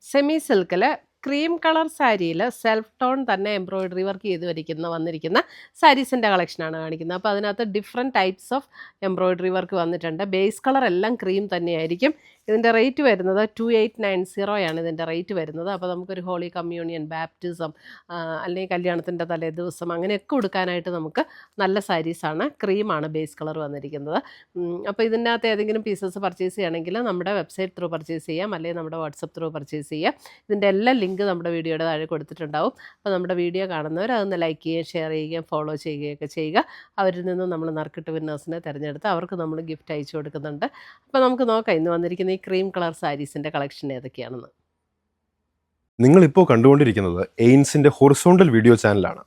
Semi സിൽക്കിൽ cream colour സാരിയിൽ self tone തന്നെ എംബ്രോയിഡറി വർക്ക് ചെയ്ത് വന്നിരിക്കുന്ന സാരീസിൻ്റെ കളക്ഷനാണ് കാണിക്കുന്നത്. അപ്പോൾ അതിനകത്ത് different types of embroidery work വന്നിട്ടുണ്ട്. ബേസ് കളർ എല്ലാം ക്രീം തന്നെയായിരിക്കും. ഇതിൻ്റെ റേറ്റ് വരുന്നത് 2890 ആണ് ഇതിൻ്റെ റേറ്റ് വരുന്നത്. അപ്പോൾ നമുക്കൊരു ഹോളി കമ്മ്യൂണിയൻ, ബാപ്റ്റിസം, അല്ലെങ്കിൽ കല്യാണത്തിൻ്റെ തലേ ദിവസം അങ്ങനെയൊക്കെ കൊടുക്കാനായിട്ട് നമുക്ക് നല്ല സാരീസാണ്. ക്രീമാണ് ബേസ് കളർ വന്നിരിക്കുന്നത്. അപ്പോൾ ഇതിനകത്ത് ഏതെങ്കിലും പീസസ് പർച്ചേസ് ചെയ്യണമെങ്കിൽ നമ്മുടെ വെബ്സൈറ്റ് ത്രൂ പർച്ചേസ് ചെയ്യാം, അല്ലെങ്കിൽ നമ്മുടെ വാട്സപ്പ് ത്രൂ പർച്ചേസ് ചെയ്യാം. ഇതിൻ്റെ എല്ലാ ലിങ്ക് നമ്മുടെ വീഡിയോയുടെ താഴെ കൊടുത്തിട്ടുണ്ടാവും. അപ്പോൾ നമ്മുടെ വീഡിയോ കാണുന്നവർ അതൊന്ന് ലൈക്ക് ചെയ്യുകയും ഷെയർ ചെയ്യുകയും ഫോളോ ചെയ്യുകയൊക്കെ ചെയ്യുക. അവരിൽ നിന്ന് നമ്മൾ നറുക്കിട്ട് വിന്നേഴ്സിനെ തിരഞ്ഞെടുത്ത് അവർക്ക് നമ്മൾ ഗിഫ്റ്റ് അയച്ചു കൊടുക്കുന്നുണ്ട്. അപ്പോൾ നമുക്ക് നോക്കാം ഇന്ന് വന്നിരിക്കുന്ന ഈ ക്രീം കളർ സാരീസിൻ്റെ കളക്ഷൻ ഏതൊക്കെയാണെന്ന്. നിങ്ങളിപ്പോൾ കണ്ടുകൊണ്ടിരിക്കുന്നത് എയിൻസിൻ്റെ ഹൊറിസോണ്ടൽ വീഡിയോ ചാനലാണ്.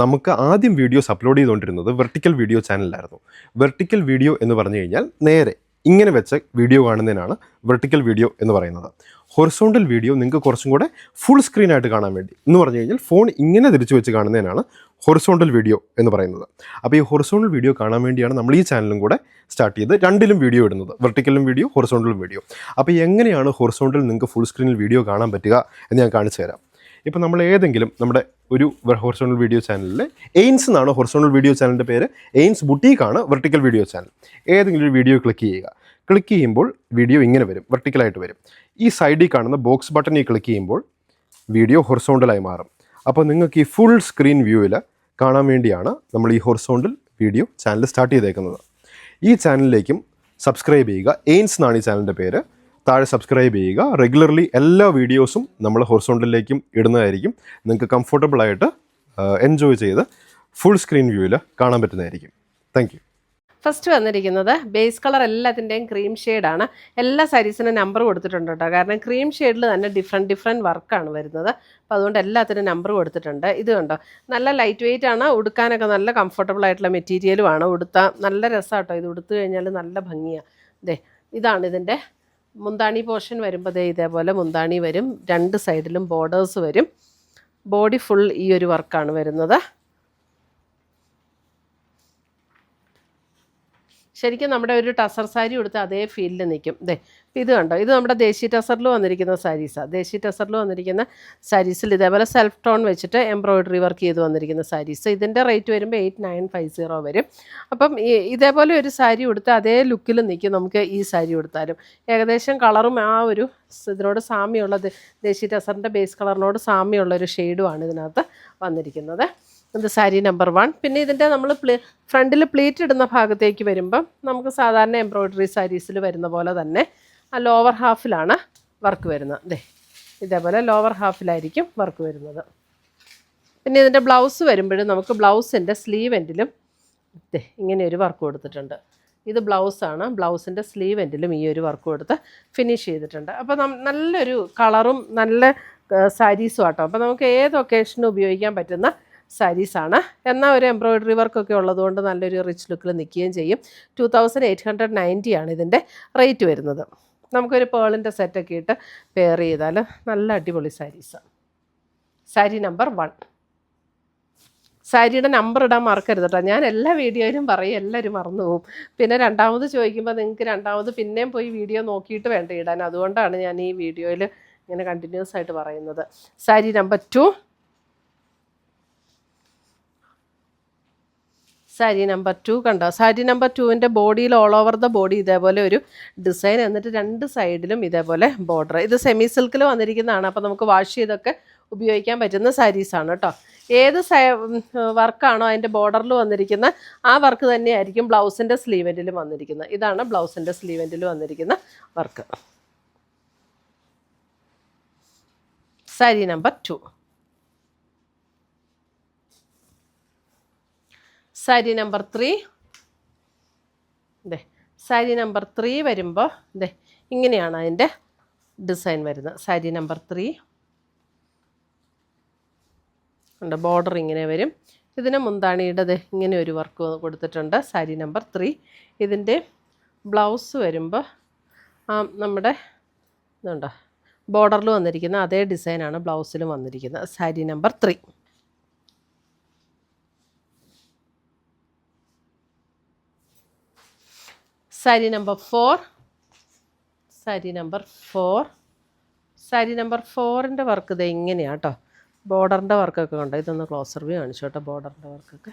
നമുക്ക് ആദ്യം വീഡിയോസ് അപ്ലോഡ് ചെയ്തുകൊണ്ടിരുന്നത് വെർട്ടിക്കൽ വീഡിയോ ചാനലിലായിരുന്നു. വെർട്ടിക്കൽ വീഡിയോ എന്ന് പറഞ്ഞു കഴിഞ്ഞാൽ നേരെ ഇങ്ങനെ വെച്ച വീഡിയോ കാണുന്നതിനാണ് വെർട്ടിക്കൽ വീഡിയോ എന്ന് പറയുന്നത്. ഹൊറിസോണ്ടൽ വീഡിയോ നിങ്ങൾക്ക് കുറച്ചും കൂടെ ഫുൾ സ്ക്രീനായിട്ട് കാണാൻ വേണ്ടി എന്ന് പറഞ്ഞു കഴിഞ്ഞാൽ ഫോൺ ഇങ്ങനെ തിരിച്ചു വെച്ച് കാണുന്നതിനാണ് ഹൊറിസോണ്ടൽ വീഡിയോ എന്ന് പറയുന്നത്. അപ്പോൾ ഈ ഹൊറിസോണ്ടൽ വീഡിയോ കാണാൻ വേണ്ടിയാണ് നമ്മൾ ഈ ചാനലും കൂടെ സ്റ്റാർട്ട് ചെയ്ത് രണ്ടിലും വീഡിയോ ഇടുന്നത്, വെർട്ടിക്കലും വീഡിയോ, ഹൊറിസോണ്ടലും വീഡിയോ. അപ്പോൾ എങ്ങനെയാണ് ഹൊറിസോണ്ടൽ നിങ്ങൾക്ക് ഫുൾ സ്ക്രീനിൽ വീഡിയോ കാണാൻ പറ്റുക എന്ന് ഞാൻ കാണിച്ചു തരാം. ഇപ്പോൾ നമ്മൾ ഏതെങ്കിലും നമ്മുടെ ഒരു ഹൊറിസോണ്ടൽ വീഡിയോ ചാനലിൽ എയിൻസ് എന്നാണ് ഹൊറിസോണ്ടൽ വീഡിയോ ചാനലിൻ്റെ പേര്, എയിൻസ് ബുട്ടീക്കാണ് വെർട്ടിക്കൽ വീഡിയോ ചാനൽ. ഏതെങ്കിലും ഒരു വീഡിയോ ക്ലിക്ക് ചെയ്യുക. ക്ലിക്ക് ചെയ്യുമ്പോൾ വീഡിയോ ഇങ്ങനെ വരും, വെർട്ടിക്കലായിട്ട് വരും. ഈ സൈഡിൽ കാണുന്ന ബോക്സ് ബട്ടണിൽ ക്ലിക്ക് ചെയ്യുമ്പോൾ വീഡിയോ ഹൊറിസോണ്ടലായി മാറും. അപ്പോൾ നിങ്ങൾക്ക് ഈ ഫുൾ സ്ക്രീൻ വ്യൂവിൽ കാണാൻ വേണ്ടിയാണ് നമ്മൾ ഈ ഹൊറിസോണ്ടൽ വീഡിയോ ചാനൽ സ്റ്റാർട്ട് ചെയ്തേക്കുന്നത്. ഈ ചാനലിലേക്കും സബ്സ്ക്രൈബ് ചെയ്യുക. എയിൻസ് എന്നാണ് ഈ ചാനലിൻ്റെ പേര്. താഴെ സബ്സ്ക്രൈബ് ചെയ്യുക. റെഗുലർലി എല്ലാ വീഡിയോസും നമ്മൾ ഹൊറിസോണ്ടലിലേക്കും ഇടുന്നതായിരിക്കും. നിങ്ങൾക്ക് കംഫർട്ടബിളായിട്ട് എൻജോയ് ചെയ്ത് ഫുൾ സ്ക്രീൻ വ്യൂവിൽ കാണാൻ പറ്റുന്നതായിരിക്കും. Thank you. ഫസ്റ്റ് വന്നിരിക്കുന്നത് ബേസ് കളർ എല്ലാത്തിൻ്റെയും ക്രീം ഷെയ്ഡാണ്. എല്ലാ സാരീസിനും നമ്പർ കൊടുത്തിട്ടുണ്ട് കേട്ടോ. കാരണം ക്രീം ഷെയ്ഡിൽ തന്നെ ഡിഫറെൻറ്റ് വർക്കാണ് വരുന്നത്. അപ്പോൾ അതുകൊണ്ട് എല്ലാത്തിനും നമ്പർ കൊടുത്തിട്ടുണ്ട്. ഇത് കണ്ടോ, നല്ല ലൈറ്റ് വെയിറ്റ് ആണ്, ഉടുക്കാനൊക്കെ നല്ല കംഫർട്ടബിൾ ആയിട്ടുള്ള മെറ്റീരിയലുമാണ്. ഉടുത്താൽ നല്ല രസമാണ് കേട്ടോ. ഇത് ഉടുത്തു കഴിഞ്ഞാൽ നല്ല ഭംഗിയാണ്. ഇതാണ് ഇതിൻ്റെ മുന്താണി പോർഷൻ വരുമ്പോൾ ഇതേപോലെ മുന്താണി വരും. രണ്ട് സൈഡിലും ബോർഡേഴ്സ് വരും. ബോഡി ഫുൾ ഈ ഒരു വർക്കാണ് വരുന്നത്. ശരിക്കും നമ്മുടെ ഒരു ടസർ സാരി കൊടുത്ത് അതേ ഫീലിൽ നിൽക്കും. ഇത് കണ്ടോ, ഇത് നമ്മുടെ ദേശി ടസറിൽ വന്നിരിക്കുന്ന സാരീസാണ്. ദേശി ടസറിൽ വന്നിരിക്കുന്ന സാരീസിൽ ഇതേപോലെ സെൽഫ് ടോൺ വെച്ചിട്ട് എംബ്രോയിഡറി വർക്ക് ചെയ്ത് വന്നിരിക്കുന്ന സാരീസ്. ഇതിൻ്റെ റേറ്റ് വരുമ്പോൾ 8950 വരും. അപ്പം ഇതേപോലെ ഒരു സാരി കൊടുത്ത് അതേ ലുക്കിൽ നിൽക്കും നമുക്ക് ഈ സാരി കൊടുത്താലും. ഏകദേശം കളറും ആ ഒരു ഇതിനോട് സാമ്യമുള്ളത്, ദേശി ടസറിൻ്റെ ബേസ് കളറിനോട് സാമ്യമുള്ളൊരു ഷെയ്ഡുമാണ് ഇതിനകത്ത് വന്നിരിക്കുന്നത്. ഇത് സാരി നമ്പർ 1. പിന്നെ ഇതിൻ്റെ നമ്മൾ ഫ്രണ്ടിൽ പ്ലീറ്റ് ഇടുന്ന ഭാഗത്തേക്ക് വരുമ്പം നമുക്ക് സാധാരണ എംബ്രോയിഡറി സാരീസിൽ വരുന്ന പോലെ തന്നെ ആ ലോവർ ഹാഫിലാണ് വർക്ക് വരുന്നത്. ഇതേപോലെ ലോവർ ഹാഫിലായിരിക്കും വർക്ക് വരുന്നത്. പിന്നെ ഇതിൻ്റെ ബ്ലൗസ് വരുമ്പോഴും നമുക്ക് ബ്ലൗസിൻ്റെ സ്ലീവ് എൻഡിലും ഇങ്ങനെ ഒരു വർക്ക് കൊടുത്തിട്ടുണ്ട്. ഇത് ബ്ലൗസാണ്. ബ്ലൗസിൻ്റെ സ്ലീവ് എൻഡിലും ഈ ഒരു വർക്ക് കൊടുത്ത് ഫിനിഷ് ചെയ്തിട്ടുണ്ട്. അപ്പോൾ നല്ലൊരു കളറും നല്ല സാരീസും ആട്ടോ. അപ്പോൾ നമുക്ക് ഏത് ഒക്കേഷനും ഉപയോഗിക്കാൻ പറ്റുന്ന സാരീസാണ്. എന്നാൽ ഒരു എംബ്രോയിഡറി വർക്കൊക്കെ ഉള്ളതുകൊണ്ട് നല്ലൊരു റിച്ച് ലുക്കിൽ നിൽക്കുകയും ചെയ്യും. 2890 ആണ് ഇതിൻ്റെ റേറ്റ് വരുന്നത്. നമുക്കൊരു പേളിൻ്റെ സെറ്റൊക്കെ ഇട്ട് പെയർ ചെയ്താൽ നല്ല അടിപൊളി സാരീസാണ്. സാരി നമ്പർ 1. സാരിയുടെ നമ്പർ ഇടാൻ മറക്കരുത് കേട്ടോ. ഞാൻ എല്ലാ വീഡിയോയിലും പറയും, എല്ലാവരും മറന്നു പോകും. പിന്നെ രണ്ടാമത് ചോദിക്കുമ്പോൾ നിങ്ങൾക്ക് രണ്ടാമത് പിന്നെയും പോയി വീഡിയോ നോക്കിയിട്ട് വേണ്ട ഇടാൻ. അതുകൊണ്ടാണ് ഞാൻ ഈ വീഡിയോയിൽ ഇങ്ങനെ കണ്ടിന്യൂസ് ആയിട്ട് പറയുന്നത്. സാരി നമ്പർ 2. സാരി നമ്പർ 2 കണ്ടോ. സാരി നമ്പർ 2ൻ്റെ ബോഡിയിൽ ഓൾ ഓവർ ദ ബോഡി ഇതേപോലെ ഒരു ഡിസൈൻ, എന്നിട്ട് രണ്ട് സൈഡിലും ഇതേപോലെ ബോർഡർ. ഇത് സെമി സിൽക്കിൽ വന്നിരിക്കുന്നതാണ്. അപ്പോൾ നമുക്ക് വാഷ് ചെയ്തൊക്കെ ഉപയോഗിക്കാൻ പറ്റുന്ന സാരീസാണ് കേട്ടോ. ഏത് വർക്കാണോ അതിൻ്റെ ബോർഡറിൽ വന്നിരിക്കുന്ന ആ വർക്ക് തന്നെയായിരിക്കും ബ്ലൗസിൻ്റെ സ്ലീവെൻറ്റിലും വന്നിരിക്കുന്നത്. ഇതാണ് ബ്ലൗസിൻ്റെ സ്ലീവെൻറ്റിൽ വന്നിരിക്കുന്ന work. Sari number 2. Sari number 3. Sari number 3 വരുമ്പോൾ ഇങ്ങനെയാണ് അതിൻ്റെ ഡിസൈൻ വരുന്നത്. സാരി നമ്പർ 3 ഉണ്ട്. ബോർഡർ ഇങ്ങനെ വരും. ഇതിന് മുന്താണിയുടെ ഇങ്ങനെ ഒരു വർക്ക് കൊടുത്തിട്ടുണ്ട്. സാരി നമ്പർ 3. ഇതിൻ്റെ ബ്ലൗസ് വരുമ്പോൾ നമ്മുടെ ഇതുണ്ടോ ബോർഡറിൽ വന്നിരിക്കുന്ന അതേ ഡിസൈനാണ് ബ്ലൗസിലും വന്നിരിക്കുന്നത്. Sari number 3. Sari number 4. Sari number 4. Sari number 4ൻ്റെ വർക്ക് ഇത് ഇങ്ങനെയാണ് കേട്ടോ. ബോർഡറിൻ്റെ വർക്കൊക്കെ ഉണ്ട്. ഇതൊന്ന് ക്ലോസർ വ്യൂ കാണിച്ചു കേട്ടോ. ബോർഡറിൻ്റെ വർക്കൊക്കെ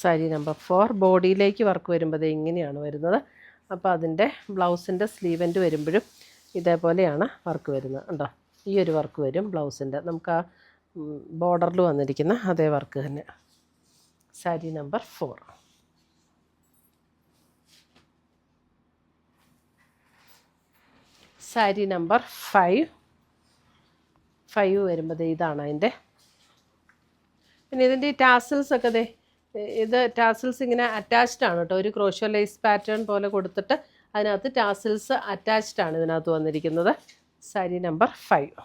സാരി നമ്പർ 4. ബോഡിയിലേക്ക് വർക്ക് വരുമ്പോൾ ഇങ്ങനെയാണ് വരുന്നത്. അപ്പോൾ അതിൻ്റെ ബ്ലൗസിൻ്റെ സ്ലീവെൻ്റ് വരുമ്പോഴും ഇതേപോലെയാണ് വർക്ക് വരുന്നത്. ഉണ്ടോ, ഈ ഒരു വർക്ക് വരും ബ്ലൗസിൻ്റെ. നമുക്ക് ആ ബോർഡറിൽ വന്നിരിക്കുന്ന അതേ വർക്ക് തന്നെ. സാരി നമ്പർ 4. സാരി നമ്പർ 5 വരുമ്പോൾ ഇതാണ് അതിൻ്റെ. പിന്നെ ഇതിൻ്റെ ഈ ടാസിൽസ് ഒക്കെ ഇത് ടാസിൽസ് ഇങ്ങനെ അറ്റാച്ച്ഡ് ആണ് കേട്ടോ. ഒരു ക്രോഷ്യോ ലേസ് പാറ്റേൺ പോലെ കൊടുത്തിട്ട് അതിനകത്ത് ടാസിൽസ് അറ്റാച്ച്ഡ് ആണ് ഇതിനകത്ത് വന്നിരിക്കുന്നത്. സാരി നമ്പർ 5.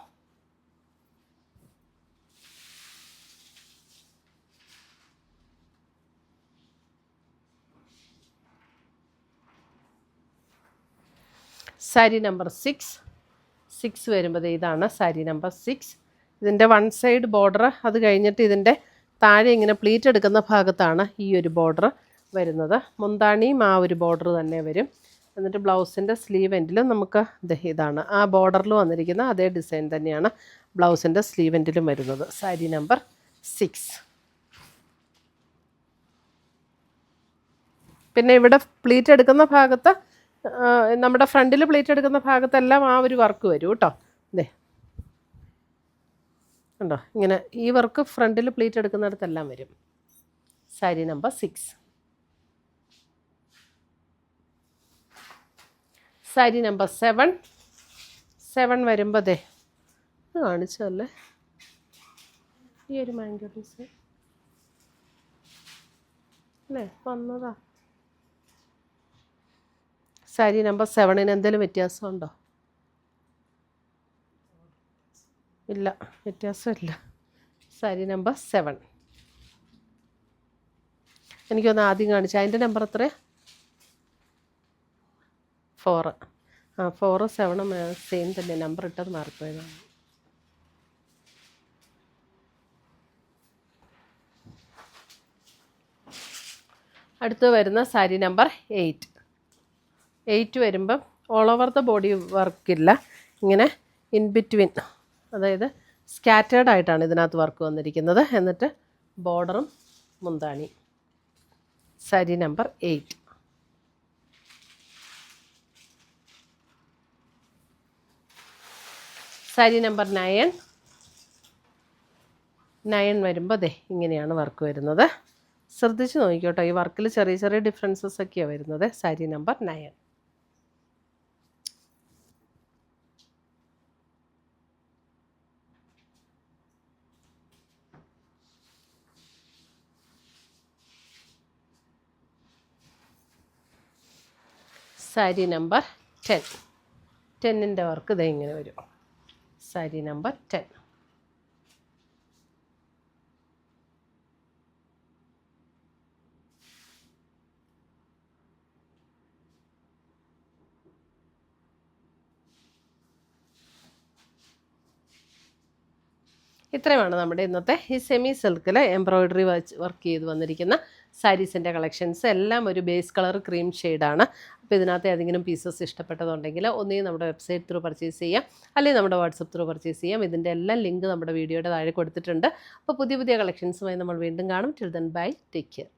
സാരി നമ്പർ 6 വരുമ്പോൾ ഇതാണ് സാരി നമ്പർ 6. ഇതിൻ്റെ വൺ സൈഡ് ബോർഡർ, അത് കഴിഞ്ഞിട്ട് ഇതിൻ്റെ താഴെ ഇങ്ങനെ പ്ലീറ്റ് എടുക്കുന്ന ഭാഗത്താണ് ഈ ഒരു ബോർഡർ വരുന്നത്. മുന്താണിയും ആ ഒരു ബോർഡർ തന്നെ വരും. എന്നിട്ട് ബ്ലൗസിൻ്റെ സ്ലീവ് എൻഡിലും നമുക്ക് ഇതാണ് ആ ബോർഡറിൽ വന്നിരിക്കുന്ന അതേ ഡിസൈൻ തന്നെയാണ് ബ്ലൗസിൻ്റെ സ്ലീവ് എൻഡിലും വരുന്നത്. സാരി നമ്പർ 6. പിന്നെ ഇവിടെ പ്ലീറ്റ് എടുക്കുന്ന ഭാഗത്ത്, നമ്മുടെ ഫ്രണ്ടിൽ പ്ലീറ്റ് എടുക്കുന്ന ഭാഗത്തെല്ലാം ആ ഒരു വർക്ക് വരും കേട്ടോ. ഉണ്ടോ, ഇങ്ങനെ ഈ വർക്ക് ഫ്രണ്ടിൽ പ്ലീറ്റ് എടുക്കുന്നിടത്തെല്ലാം വരും. സാരി നമ്പർ 6. സാരി നമ്പർ 7 വരുമ്പോൾ ഇത് കാണിച്ചതല്ലേ ഈ ഒരു മാംഗോ പീസ് അല്ലേ വന്നതാ. സാരി നമ്പർ 7ന് എന്തെങ്കിലും വ്യത്യാസമുണ്ടോ? ഇല്ല, വ്യത്യാസമില്ല. സാരി നമ്പർ 7 എനിക്കൊന്ന് ആദ്യം കാണിച്ചു. അതിൻ്റെ നമ്പർ എത്രയാണ്? 4. 4 7 സെയിം തന്നെ. നമ്പർ ഇട്ടത് മാറിപ്പോയതാണ്. അടുത്ത് വരുന്ന സാരി നമ്പർ 8 വരുമ്പം ഓൾ ഓവർ ദ ബോഡി വർക്കില്ല, ഇങ്ങനെ ഇൻ ബിറ്റ്വീൻ, അതായത് സ്കാറ്റേർഡ് ആയിട്ടാണ് ഇതിനകത്ത് വർക്ക് വന്നിരിക്കുന്നത്. എന്നിട്ട് ബോർഡറും മുന്താണി. സാരി നമ്പർ 8. സാരി നമ്പർ 9 വരുമ്പോൾ ഇങ്ങനെയാണ് വർക്ക് വരുന്നത്. ശ്രദ്ധിച്ച് നോക്കിക്കോട്ടോ, ഈ വർക്കിൽ ചെറിയ ചെറിയ ഡിഫറൻസസ് ഒക്കെയാണ് വരുന്നത്. സാരി നമ്പർ 9. സാരി നമ്പർ 10ൻ്റെ വർക്ക് ഇങ്ങനെ വരും. സാരി നമ്പർ 10. ഇത്രയുമാണ് നമ്മുടെ ഇന്നത്തെ ഈ സെമി സിൽക്കിൽ എംബ്രോയ്ഡറി വർക്ക് ചെയ്ത് വന്നിരിക്കുന്ന സാരീസിൻ്റെ കളക്ഷൻസ്. എല്ലാം ഒരു ബേസ് കളർ ക്രീം ഷെയ്ഡാണ്. അപ്പോൾ ഇതിനകത്ത് ഏതെങ്കിലും പീസസ് ഇഷ്ടപ്പെട്ടതുണ്ടെങ്കിൽ ഒന്നുകിൽ നമ്മുടെ വെബ്സൈറ്റ് ത്രൂ പർച്ചേസ് ചെയ്യാം, അല്ലെങ്കിൽ നമ്മുടെ വാട്സപ്പ് ത്രൂ പർച്ചേസ് ചെയ്യാം. ഇതിൻ്റെ എല്ലാം ലിങ്ക് നമ്മുടെ വീഡിയോയുടെ താഴെ കൊടുത്തിട്ടുണ്ട്. അപ്പോൾ പുതിയ പുതിയ കളക്ഷൻസുമായി നമ്മൾ വീണ്ടും കാണും. Till then bye, take care.